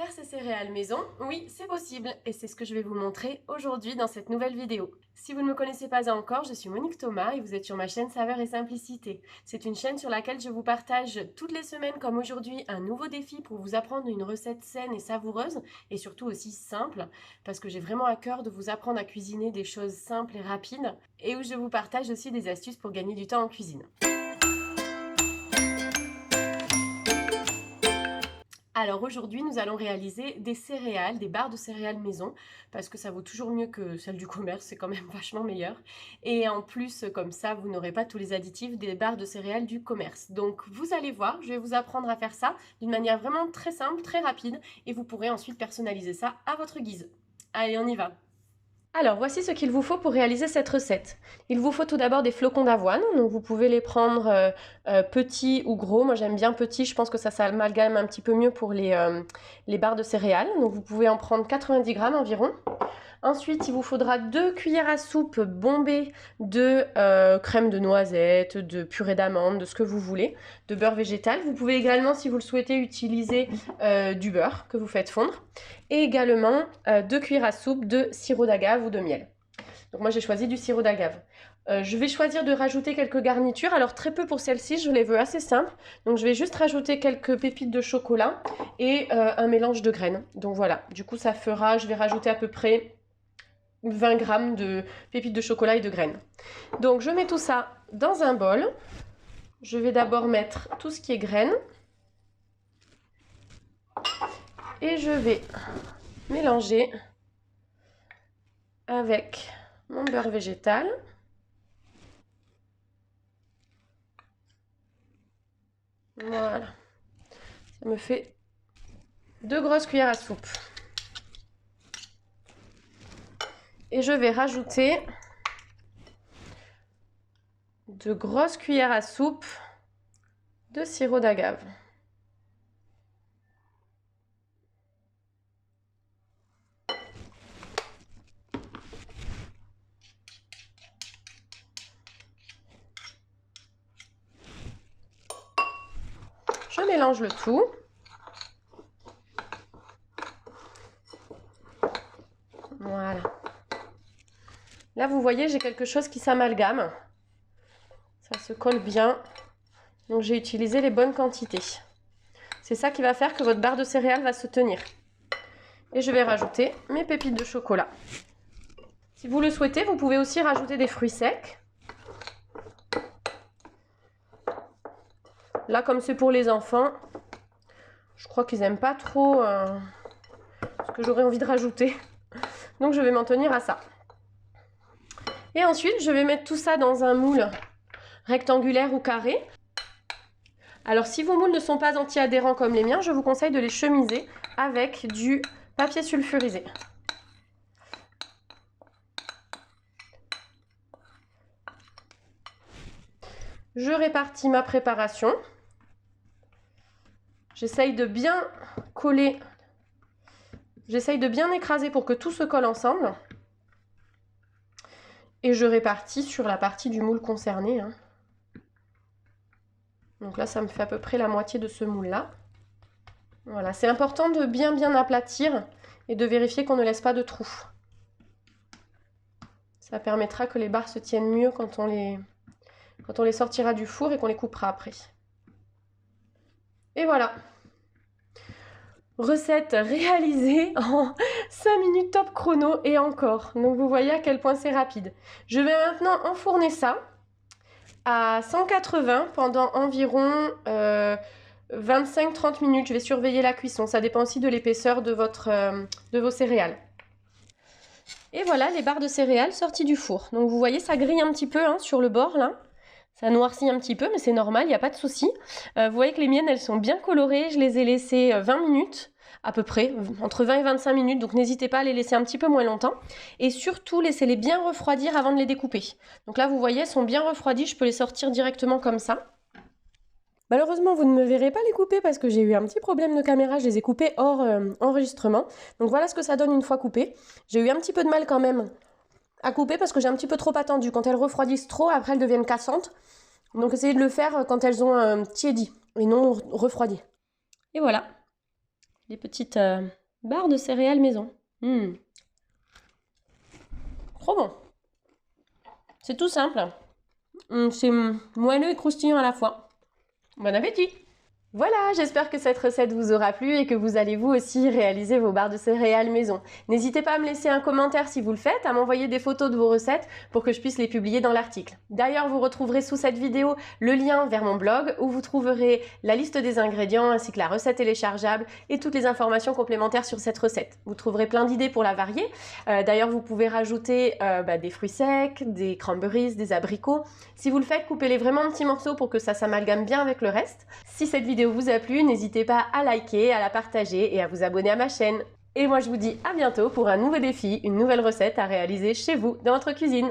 Faire ses céréales maison, oui, c'est possible et c'est ce que je vais vous montrer aujourd'hui dans cette nouvelle vidéo. Si vous ne me connaissez pas encore, je suis Monique Thomas et vous êtes sur ma chaîne Saveurs et Simplicité. C'est une chaîne sur laquelle je vous partage toutes les semaines comme aujourd'hui un nouveau défi pour vous apprendre une recette saine et savoureuse et surtout aussi simple parce que j'ai vraiment à cœur de vous apprendre à cuisiner des choses simples et rapides et où je vous partage aussi des astuces pour gagner du temps en cuisine. Alors aujourd'hui, nous allons réaliser des céréales, des barres de céréales maison, parce que ça vaut toujours mieux que celles du commerce, c'est quand même vachement meilleur. Et en plus, comme ça, vous n'aurez pas tous les additifs des barres de céréales du commerce. Donc vous allez voir, je vais vous apprendre à faire ça d'une manière vraiment très simple, très rapide, et vous pourrez ensuite personnaliser ça à votre guise. Allez, on y va! Alors, voici ce qu'il vous faut pour réaliser cette recette. Il vous faut tout d'abord des flocons d'avoine, donc vous pouvez les prendre petits ou gros. Moi j'aime bien petits, je pense que ça s'amalgame un petit peu mieux pour les barres de céréales. Donc vous pouvez en prendre 90 grammes environ. Ensuite, il vous faudra 2 cuillères à soupe bombées de crème de noisette, de purée d'amande, de ce que vous voulez, de beurre végétal. Vous pouvez également, si vous le souhaitez, utiliser du beurre que vous faites fondre. Et également 2 cuillères à soupe de sirop d'agave ou de miel. Donc moi, j'ai choisi du sirop d'agave. Je vais choisir de rajouter quelques garnitures. Alors très peu pour celle-ci, je les veux assez simples. Donc je vais juste rajouter quelques pépites de chocolat et un mélange de graines. Donc voilà, du coup ça fera, je vais rajouter à peu près 20 grammes de pépites de chocolat et de graines. Donc je mets tout ça dans un bol. Je vais d'abord mettre tout ce qui est graines. Et je vais mélanger avec mon beurre végétal. Voilà. Ça me fait 2 grosses cuillères à soupe. Et je vais rajouter 2 grosses cuillères à soupe de sirop d'agave. Je mélange le tout. Voilà. Là, vous voyez, j'ai quelque chose qui s'amalgame. Ça se colle bien. Donc, j'ai utilisé les bonnes quantités. C'est ça qui va faire que votre barre de céréales va se tenir. Et je vais rajouter mes pépites de chocolat. Si vous le souhaitez, vous pouvez aussi rajouter des fruits secs. Là, comme c'est pour les enfants, je crois qu'ils n'aiment pas trop ce que j'aurais envie de rajouter. Donc, je vais m'en tenir à ça. Et ensuite, je vais mettre tout ça dans un moule rectangulaire ou carré. Alors, si vos moules ne sont pas anti-adhérents comme les miens, je vous conseille de les chemiser avec du papier sulfurisé. Je répartis ma préparation. J'essaye de bien coller, j'essaye de bien écraser pour que tout se colle ensemble. Et je répartis sur la partie du moule concerné. Donc là, ça me fait à peu près la moitié de ce moule-là. Voilà, c'est important de bien aplatir et de vérifier qu'on ne laisse pas de trous. Ça permettra que les barres se tiennent mieux quand on les sortira du four et qu'on les coupera après. Et voilà. Recette réalisée en 5 minutes top chrono et encore. Donc vous voyez à quel point c'est rapide. Je vais maintenant enfourner ça à 180 pendant environ 25-30 minutes. Je vais surveiller la cuisson. Ça dépend aussi de l'épaisseur de vos céréales. Et voilà les barres de céréales sorties du four. Donc vous voyez, ça grille un petit peu sur le bord là. Ça noircit un petit peu, mais c'est normal, il n'y a pas de souci. Vous voyez que les miennes, elles sont bien colorées. Je les ai laissées 20 minutes, à peu près, entre 20 et 25 minutes. Donc n'hésitez pas à les laisser un petit peu moins longtemps. Et surtout, laissez-les bien refroidir avant de les découper. Donc là, vous voyez, elles sont bien refroidies. Je peux les sortir directement comme ça. Malheureusement, vous ne me verrez pas les couper parce que j'ai eu un petit problème de caméra. Je les ai coupées hors enregistrement. Donc voilà ce que ça donne une fois coupées. J'ai eu un petit peu de mal quand même à couper parce que j'ai un petit peu trop attendu. Quand elles refroidissent trop, après elles deviennent cassantes. Donc essayez de le faire quand elles ont tiédi et non refroidi. Et voilà. les petites barres de céréales maison. Trop bon. C'est tout simple. C'est moelleux et croustillant à la fois. Bon appétit! Voilà, j'espère que cette recette vous aura plu et que vous allez vous aussi réaliser vos barres de céréales maison. N'hésitez pas à me laisser un commentaire si vous le faites, à m'envoyer des photos de vos recettes pour que je puisse les publier dans l'article. D'ailleurs, vous retrouverez sous cette vidéo le lien vers mon blog où vous trouverez la liste des ingrédients ainsi que la recette téléchargeable et toutes les informations complémentaires sur cette recette. Vous trouverez plein d'idées pour la varier. D'ailleurs, vous pouvez rajouter des fruits secs, des cranberries, des abricots. Si vous le faites, coupez-les vraiment en petits morceaux pour que ça s'amalgame bien avec le reste. Si cette vidéo vous a plu, n'hésitez pas à liker, à la partager et à vous abonner à ma chaîne. Et moi je vous dis à bientôt pour un nouveau défi, une nouvelle recette à réaliser chez vous dans votre cuisine.